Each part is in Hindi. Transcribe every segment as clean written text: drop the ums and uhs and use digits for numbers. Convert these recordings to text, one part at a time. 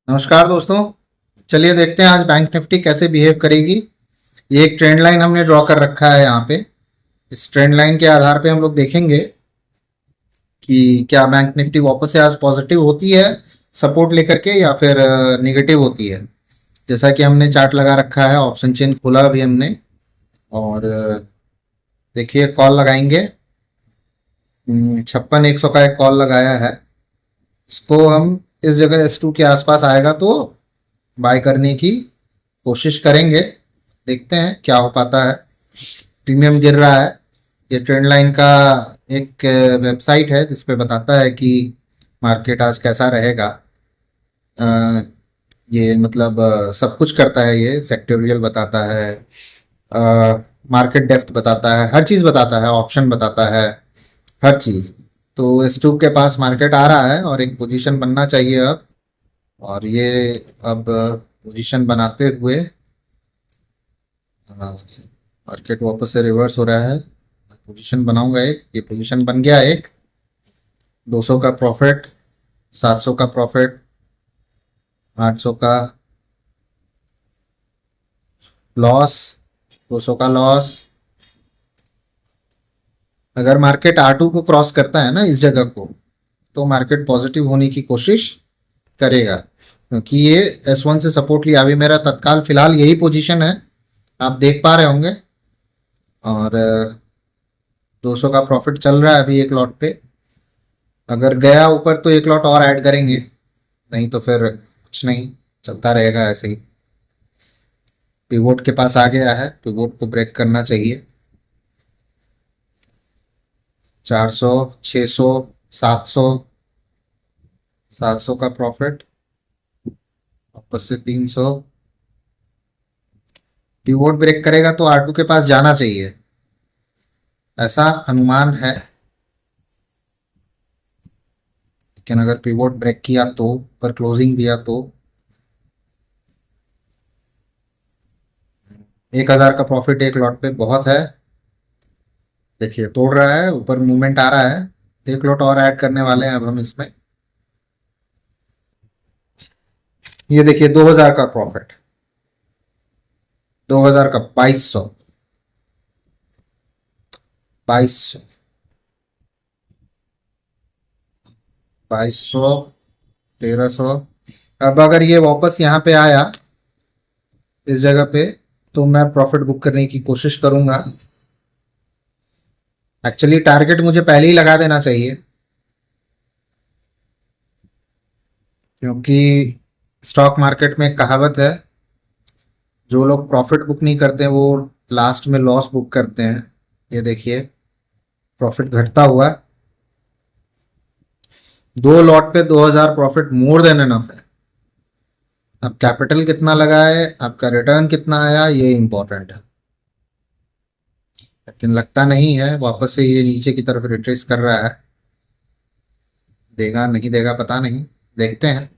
नमस्कार दोस्तों। चलिए देखते हैं आज बैंक निफ्टी कैसे बिहेव करेगी। ये एक ट्रेंड लाइन हमने ड्रॉ कर रखा है यहाँ पे। इस ट्रेंड लाइन के आधार पे हम लोग देखेंगे कि क्या बैंक निफ्टी वापस से आज पॉजिटिव होती है सपोर्ट लेकर के या फिर निगेटिव होती है। जैसा कि हमने चार्ट लगा रखा है, ऑप्शन चेन खोला अभी हमने और देखिए कॉल लगाएंगे। 56-100 का एक कॉल लगाया है। इसको हम इस जगह S2 के आसपास आएगा तो बाय करने की कोशिश करेंगे। देखते हैं क्या हो पाता है। प्रीमियम गिर रहा है। ये ट्रेंड लाइन का एक वेबसाइट है जिस पे बताता है कि मार्केट आज कैसा रहेगा। अ, ये मतलब सब कुछ करता है। ये सेक्टोरियल बताता है, मार्केट डेप्थ बताता है, हर चीज़ बताता है, ऑप्शन बताता है, हर चीज़। तो S2 के पास मार्केट आ रहा है और एक पोजीशन बनना चाहिए अब। और ये अब पोजीशन बनाते हुए मार्केट वापस से रिवर्स हो रहा है। पोजीशन बनाऊंगा एक, ये पोजीशन बन गया एक। 200 का प्रॉफिट, 700 का प्रॉफिट, 800 का लॉस, 200 का लॉस। अगर मार्केट R2 को क्रॉस करता है ना इस जगह को, तो मार्केट पॉजिटिव होने की कोशिश करेगा, क्योंकि ये S1 से सपोर्ट लिया। अभी मेरा तत्काल फिलहाल यही पोजीशन है, आप देख पा रहे होंगे। और 200 का प्रॉफिट चल रहा है अभी एक लॉट पे। अगर गया ऊपर तो एक लॉट और ऐड करेंगे, नहीं तो फिर कुछ नहीं, चलता रहेगा ऐसे ही। पिवोट के पास आ गया है, पिवोट को ब्रेक करना चाहिए। 400, 600, 700, 700 का प्रॉफिट, वापस से 300। पिवोट ब्रेक करेगा तो R2 के पास जाना चाहिए, ऐसा अनुमान है। लेकिन अगर पिवोट ब्रेक किया तो, पर क्लोजिंग दिया तो 1000 का प्रॉफिट एक लॉट पे बहुत है। देखिए तोड़ रहा है, ऊपर मूवमेंट आ रहा है। एक लॉट और ऐड करने वाले हैं अब हम इसमें। ये देखिए 2000 का प्रॉफिट, 2000 का 2200, 2200, 2200, 1300। अब अगर ये वापस यहाँ पे आया इस जगह पे, तो मैं प्रॉफिट बुक करने की कोशिश करूंगा। एक्चुअली टारगेट मुझे पहले ही लगा देना चाहिए, क्योंकि स्टॉक मार्केट में एक कहावत है, जो लोग प्रॉफिट बुक नहीं करते वो लास्ट में लॉस बुक करते हैं। ये देखिए प्रॉफिट घटता हुआ, दो लॉट पे 2000 प्रॉफिट मोर देन एनफ है। अब कैपिटल कितना लगा है, आपका रिटर्न कितना आया, ये इंपॉर्टेंट है। लेकिन लगता नहीं है, वापस से ये नीचे की तरफ रिट्रेस कर रहा है। देगा नहीं देगा पता नहीं, देखते हैं,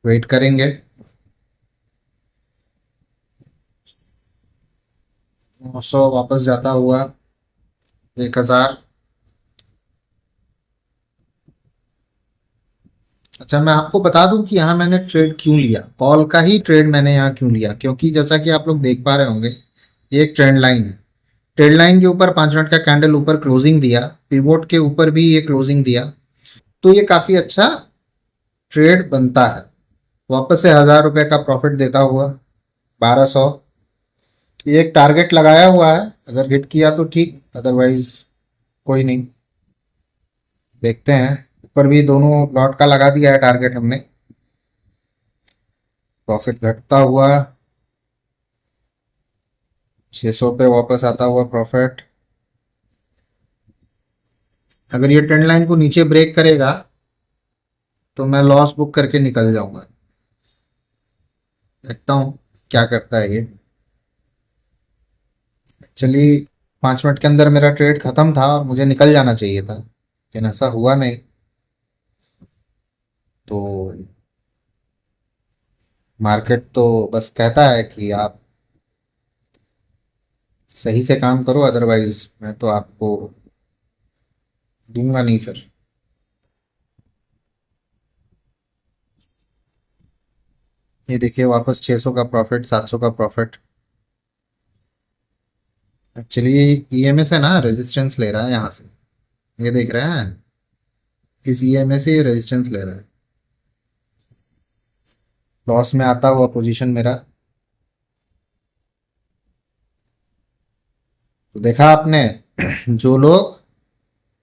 वेट करेंगे। 900 वापस जाता हुआ 1000। अच्छा, मैं आपको बता दूं कि यहाँ मैंने ट्रेड क्यों लिया, कॉल का ही ट्रेड मैंने यहाँ क्यों लिया। क्योंकि जैसा कि आप लोग देख पा रहे होंगे, ये एक ट्रेंड लाइन है। ट्रेंड लाइन के ऊपर 5 मिनट का कैंडल ऊपर क्लोजिंग दिया, पिवोट के ऊपर भी ये क्लोजिंग दिया, तो ये काफी अच्छा ट्रेड बनता है। वापस से 1000 रुपये का प्रॉफिट देता हुआ 1200। ये एक टारगेट लगाया हुआ है, अगर हिट किया तो ठीक, अदरवाइज कोई नहीं। देखते हैं, ऊपर भी दोनों लॉट का लगा दिया है टारगेट हमने। प्रॉफिट घटता हुआ 600 पे वापस आता हुआ प्रॉफिट। अगर ये ट्रेंड लाइन को नीचे ब्रेक करेगा तो मैं लॉस बुक करके निकल जाऊंगा। देखता हूँ क्या करता है ये। चलिए 5 मिनट के अंदर मेरा ट्रेड खत्म था और मुझे निकल जाना चाहिए था, लेकिन ऐसा हुआ नहीं। तो मार्केट तो बस कहता है कि आप सही से काम करो, अदरवाइज मैं तो आपको दूंगा नहीं फिर। ये देखिए वापस 600 का प्रॉफिट, 700 का प्रॉफिट। एक्चुअली ईएमए से ना रेजिस्टेंस ले रहा है यहाँ से, ये देख रहे हैं, इस ईएमए से ये रेजिस्टेंस ले रहा है। लॉस में आता हुआ पोजीशन मेरा, तो देखा आपने। जो लोग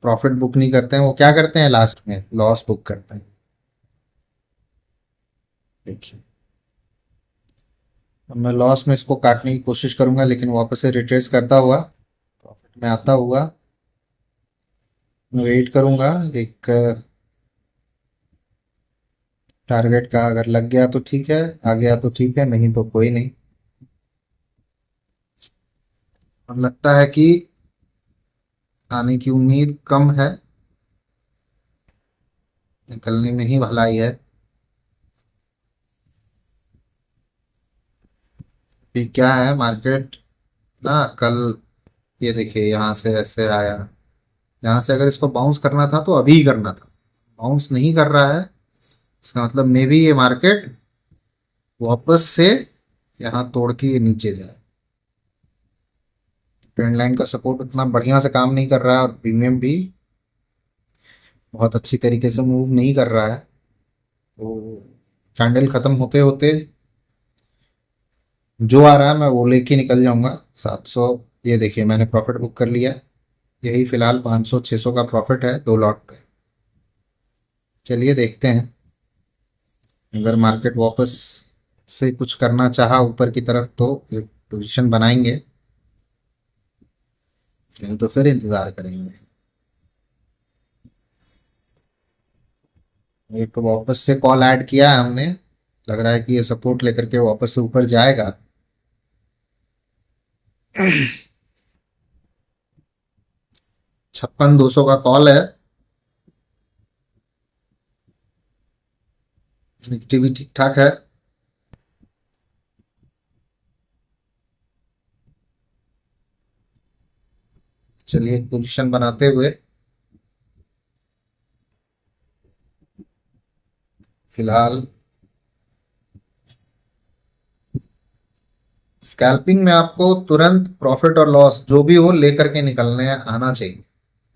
प्रॉफिट बुक नहीं करते हैं वो क्या करते हैं, लास्ट में लॉस बुक करते हैं। देखिए अब मैं लॉस में इसको काटने की कोशिश करूंगा, लेकिन वापस से रिट्रेस करता हुआ प्रॉफिट में आता हुआ मैं वेट करूंगा। एक टारगेट का अगर लग गया तो ठीक है, आ गया तो ठीक है, नहीं तो कोई नहीं। और लगता है कि आने की उम्मीद कम है, निकलने में ही भलाई है। कि क्या है मार्केट ना, कल ये देखिए यहाँ से ऐसे आया, यहाँ से अगर इसको बाउंस करना था तो अभी ही करना था, बाउंस नहीं कर रहा है। इसका मतलब मे बी ये मार्केट वापस से यहाँ तोड़ के ये नीचे जाए। ट्रेंड लाइन का सपोर्ट उतना बढ़िया से काम नहीं कर रहा है, और प्रीमियम भी बहुत अच्छी तरीके से मूव नहीं कर रहा है। तो कैंडल खत्म होते होते जो आ रहा है मैं वो लेके निकल जाऊंगा। 700, ये देखिए मैंने प्रॉफिट बुक कर लिया। यही फिलहाल 500 600 का प्रॉफिट है 2 लॉट पे। चलिए देखते हैं, अगर मार्केट वापस से कुछ करना चाहा ऊपर की तरफ तो एक पोजीशन बनाएंगे, नहीं तो फिर इंतज़ार करेंगे। एक वापस से कॉल ऐड किया है हमने, लग रहा है कि ये सपोर्ट लेकर के वापस से ऊपर जाएगा। 56 200 का कॉल है। निफ्टी भी ठीक ठाक है। चलिए एक पोजीशन बनाते हुए फिलहाल स्कैल्पिंग में आपको तुरंत प्रॉफिट और लॉस जो भी हो लेकर के निकलने आना चाहिए,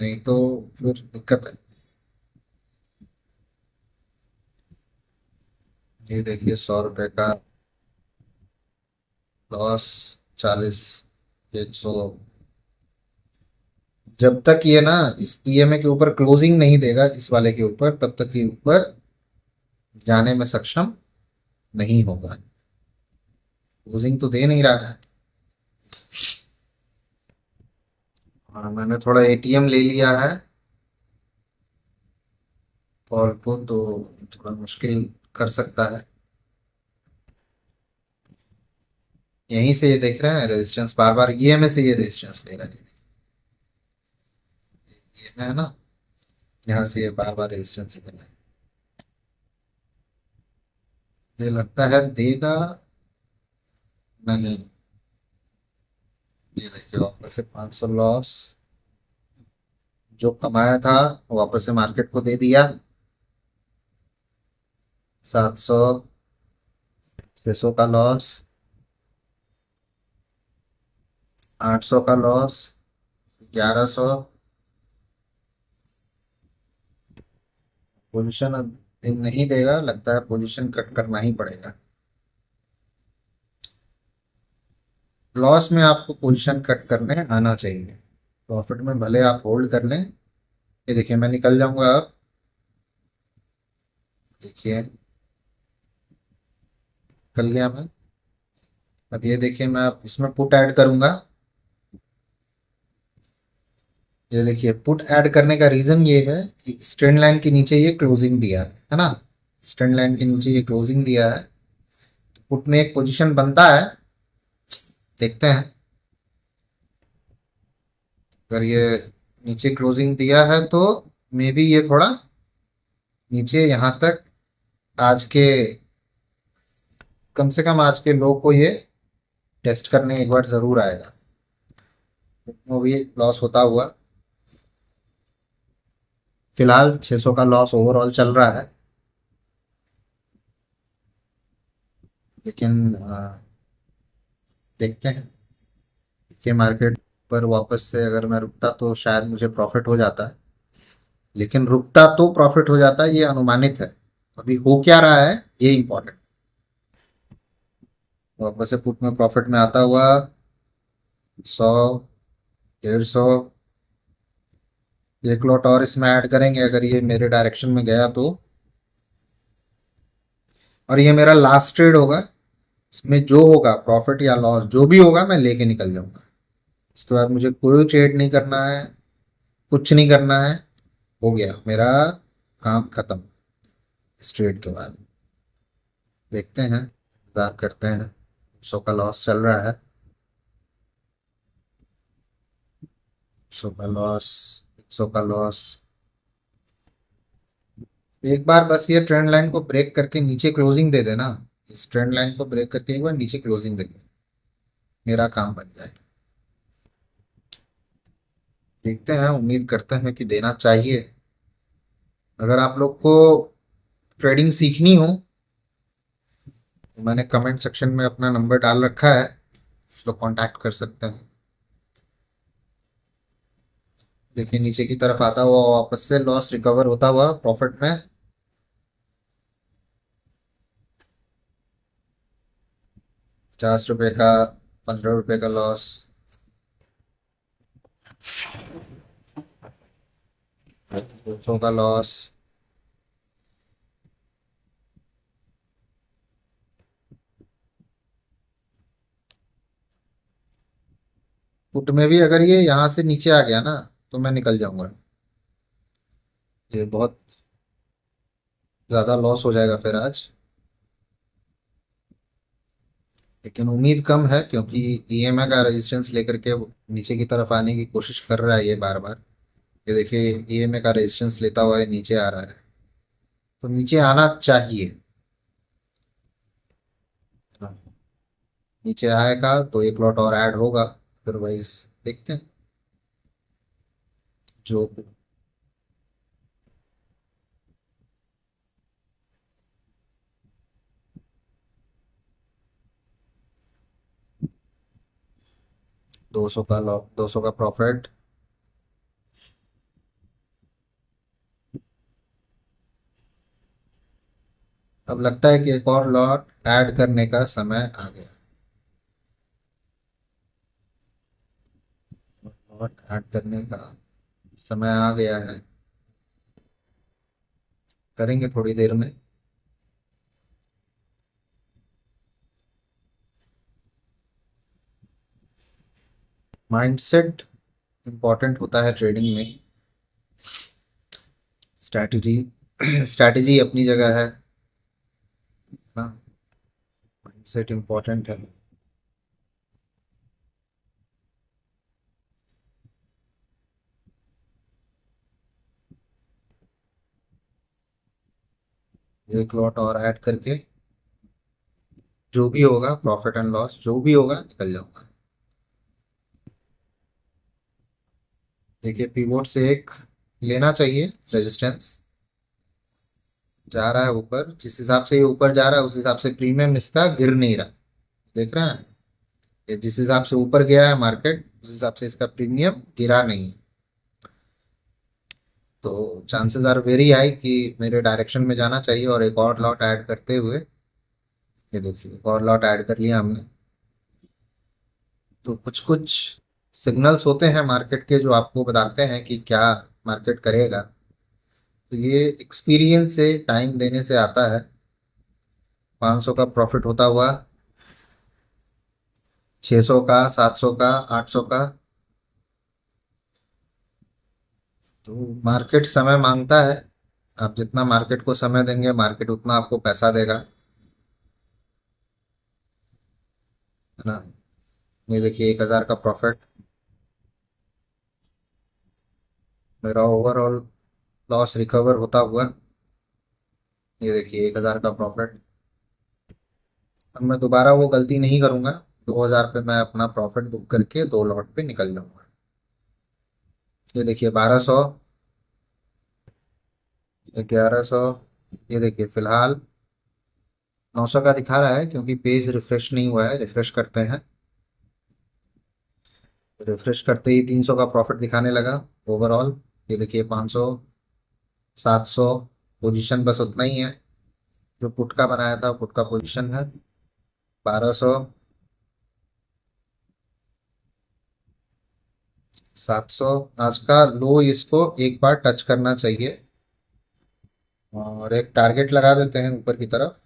नहीं तो फिर दिक्कत है। ये देखिए 100 रुपए का लॉस, 40, 100। जब तक ये ना इस ईएमए के ऊपर क्लोजिंग नहीं देगा, इस वाले के ऊपर, तब तक ये ऊपर जाने में सक्षम नहीं होगा। क्लोजिंग तो दे नहीं रहा है। और मैंने थोड़ा एटीएम ले लिया है कॉल को, तो थोड़ा मुश्किल कर सकता है। यहीं से ये देख रहे हैं रेजिस्टेंस, बार बार ईएमए से ये रेजिस्टेंस ले रहा है। ये है ना, यहाँ से ये बार बार रेजिस्टेंस ले रहा है। ये लगता है देगा नहीं। ये देखिए वापस से 500 लॉस, जो कमाया था वापस से मार्केट को दे दिया। 700 600 का लॉस, 800 का लॉस, 1100। पोजीशन अब नहीं देगा, लगता है पोजीशन कट करना ही पड़ेगा। लॉस में आपको पोजीशन कट करने आना चाहिए, प्रॉफिट में भले आप होल्ड कर लें। ये देखिए मैं निकल जाऊंगा अब, देखिए निकल गया मैं। अब ये देखिए मैं अब इसमें पुट ऐड करूंगा। ये देखिए पुट ऐड करने का रीजन ये है कि स्ट्रेंड लाइन के नीचे ये क्लोजिंग दिया है ना, स्ट्रेंड लाइन के नीचे ये क्लोजिंग दिया है, तो पुट में एक पोजीशन बनता है। देखते हैं, अगर ये नीचे क्लोजिंग दिया है तो मे बी ये थोड़ा नीचे यहाँ तक, आज के कम से कम आज के लो को ये टेस्ट करने एक बार जरूर आएगा। वो भी लॉस होता हुआ, फिलहाल 600 का लॉस ओवरऑल चल रहा है। लेकिन देखते हैं कि मार्केट पर वापस से अगर मैं रुकता तो शायद मुझे प्रॉफिट हो जाता है, लेकिन रुकता तो प्रॉफिट हो जाता है, ये अनुमानित है। अभी हो क्या रहा है ये इंपॉर्टेंट। वापस से पुट में प्रॉफिट में आता हुआ 100, 150, एक लॉट और इसमें ऐड करेंगे अगर ये मेरे डायरेक्शन में गया तो। और ये मेरा लास्ट ट्रेड होगा, इसमें जो होगा प्रॉफिट या लॉस जो भी होगा मैं लेके निकल जाऊंगा। इसके बाद मुझे कोई ट्रेड नहीं करना है, कुछ नहीं करना है। हो गया मेरा काम खत्म। इस ट्रेड के बाद देखते हैं, इंतजार करते हैं। 100 का लॉस चल रहा है, 100 का लॉस, 100 का लॉस। एक बार बस ये ट्रेंड लाइन को ब्रेक करके नीचे क्लोजिंग दे देना, इस ट्रेंड लाइन को ब्रेक करके एक बार नीचे क्लोजिंग दे दे, मेरा काम बन जाए। देखते हैं, उम्मीद करते हैं कि देना चाहिए। अगर आप लोग को ट्रेडिंग सीखनी हो तो मैंने कमेंट सेक्शन में अपना नंबर डाल रखा है, तो कांटेक्ट कर सकते हैं। देखिए नीचे की तरफ आता हुआ वापस से लॉस रिकवर होता हुआ प्रॉफिट में। 50 रुपए का, 15 रुपए का लॉस। 200 का लॉस। पुट में भी अगर ये यहाँ से नीचे आ गया ना तो मैं निकल जाऊंगा, ये बहुत ज्यादा लॉस हो जाएगा फिर आज। लेकिन उम्मीद कम है क्योंकि ईएमआई का रेजिस्टेंस लेकर के वो नीचे की तरफ आने की कोशिश कर रहा है ये बार बार। ये देखिए ईएमआई का रेजिस्टेंस लेता हुआ ये नीचे आ रहा है, तो नीचे आना चाहिए। हाँ, नीचे आएगा तो एक लॉट और ऐड होगा, अदरवाइज देखते हैं जो। 200 का लॉट, 200 का प्रॉफिट। अब लगता है कि एक और लॉट ऐड करने का समय आ गया। लॉट ऐड करने का समय आ गया है, करेंगे थोड़ी देर में। माइंडसेट इंपॉर्टेंट होता है ट्रेडिंग में। स्ट्रैटेजी स्ट्रैटेजी अपनी जगह है ना, माइंडसेट इंपॉर्टेंट है। एक लॉट और ऐड करके जो भी होगा प्रॉफिट एंड लॉस जो भी होगा निकल जाऊंगा। देखिए पीवोट से एक लेना चाहिए रेजिस्टेंस। जा रहा है ऊपर, जिस हिसाब से ये ऊपर जा रहा है उस हिसाब से प्रीमियम इसका गिर नहीं रहा। देख रहे हैं, ये जिस हिसाब से ऊपर गया है मार्केट उस हिसाब से इसका प्रीमियम गिरा नहीं है। तो चांसेस आर वेरी हाई कि मेरे डायरेक्शन में जाना चाहिए। और एक और लॉट ऐड करते हुए, ये देखिए एक और लॉट ऐड कर लिया हमने। तो कुछ कुछ सिग्नल्स होते हैं मार्केट के जो आपको बताते हैं कि क्या मार्केट करेगा। तो ये एक्सपीरियंस से, टाइम देने से आता है। 500 का प्रॉफिट होता हुआ, 600 का, 700 का, 800 का। तो मार्केट समय मांगता है, आप जितना मार्केट को समय देंगे मार्केट उतना आपको पैसा देगा, है ना। ये देखिए 1000 का प्रॉफिट। मेरा ओवरऑल लॉस रिकवर होता हुआ, ये देखिए 1000 का प्रॉफिट। अब मैं दोबारा वो गलती नहीं करूंगा। 2000 पे मैं अपना प्रॉफिट बुक करके दो लॉट पे निकल जाऊंगा। ये देखिए 1200, 1100। ये देखिए फिलहाल 900 का दिखा रहा है क्योंकि पेज रिफ्रेश नहीं हुआ है। रिफ्रेश करते हैं। रिफ्रेश करते ही 300 का प्रॉफिट दिखाने लगा ओवरऑल। ये देखिए 500, 700 पोजीशन बस उतना ही है जो पुट का बनाया था। पुट का पोजीशन है 1200, 700। आज का लो इसको एक बार टच करना चाहिए और एक टारगेट लगा देते हैं ऊपर की तरफ।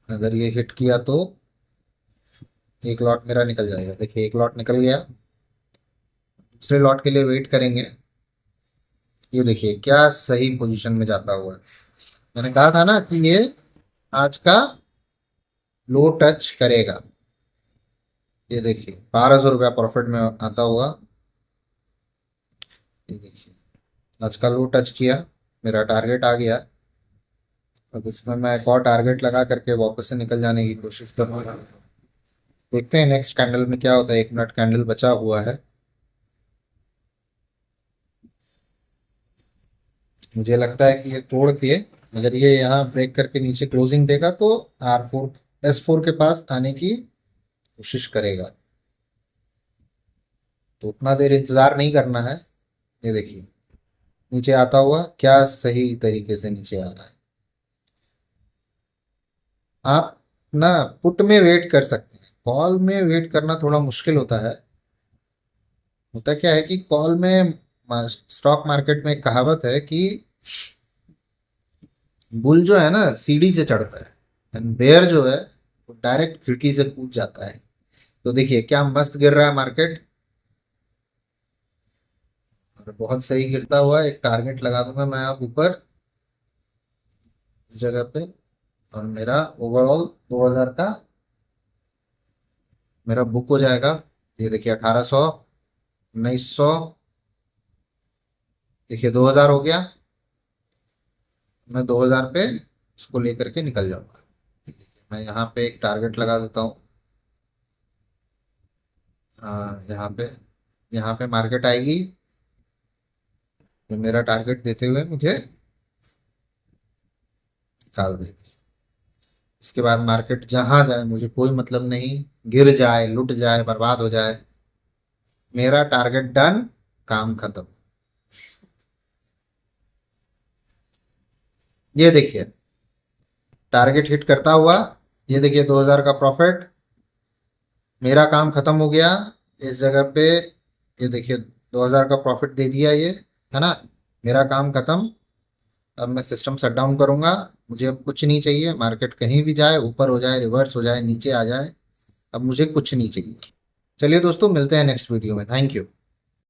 अगर ये हिट किया तो एक लॉट मेरा निकल जाएगा। देखिए एक लॉट निकल गया। दूसरे लॉट के लिए वेट करेंगे। ये देखिए क्या सही पोजीशन में जाता हुआ है। मैंने कहा था ना कि ये आज का लो टच करेगा। ये देखिए 1200 रुपया प्रॉफिट में आता हुआ। ये देखिए आज का लो टच किया, मेरा टारगेट आ गया। अब इसमें मैं एक और टारगेट लगा करके वापस से निकल जाने की कोशिश करूँगा। देखते हैं नेक्स्ट कैंडल में क्या होता है। 1 मिनट कैंडल बचा हुआ है। मुझे लगता है कि ये तोड़ के अगर ये यहाँ ब्रेक करके नीचे क्लोजिंग देगा तो S4 के पास आने की कोशिश करेगा। तो उतना देर इंतजार नहीं करना है। ये देखिए नीचे आता हुआ क्या सही तरीके से नीचे आ रहा है। आप ना पुट में वेट कर सकते हैं, कॉल में वेट करना थोड़ा मुश्किल होता है। होता क्या है कि कॉल में स्टॉक मार्केट में एक कहावत है कि बुल जो है ना सीढ़ी से चढ़ता है एंड बेयर जो है वो डायरेक्ट खिड़की से कूद जाता है। तो देखिए क्या मस्त गिर रहा है मार्केट और बहुत सही गिरता हुआ। एक टारगेट लगा दूंगा मैं अब ऊपर इस जगह पे और मेरा ओवरऑल 2000 का मेरा बुक हो जाएगा। ये देखिए 1800, 1900, देखिए 2000 हो गया। मैं 2000 पे इसको लेकर के निकल जाऊंगा। मैं यहाँ पे एक टारगेट लगा देता हूँ। यहाँ पे मार्केट आएगी तो मेरा टारगेट देते हुए मुझे निकाल देगी। इसके बाद मार्केट जहां जाए मुझे कोई मतलब नहीं, गिर जाए, लुट जाए, बर्बाद हो जाए, मेरा टारगेट डन, काम खत्म। ये देखिए टारगेट हिट करता हुआ। ये देखिए 2000 का प्रॉफिट, मेरा काम खत्म हो गया इस जगह पे। ये देखिए 2000 का प्रॉफिट दे दिया ये, है ना। मेरा काम खत्म। अब मैं सिस्टम शट डाउन करूंगा। मुझे अब कुछ नहीं चाहिए। मार्केट कहीं भी जाए, ऊपर हो जाए, रिवर्स हो जाए, नीचे आ जाए, अब मुझे कुछ नहीं चाहिए। चलिए दोस्तों मिलते हैं नेक्स्ट वीडियो में। Thank you.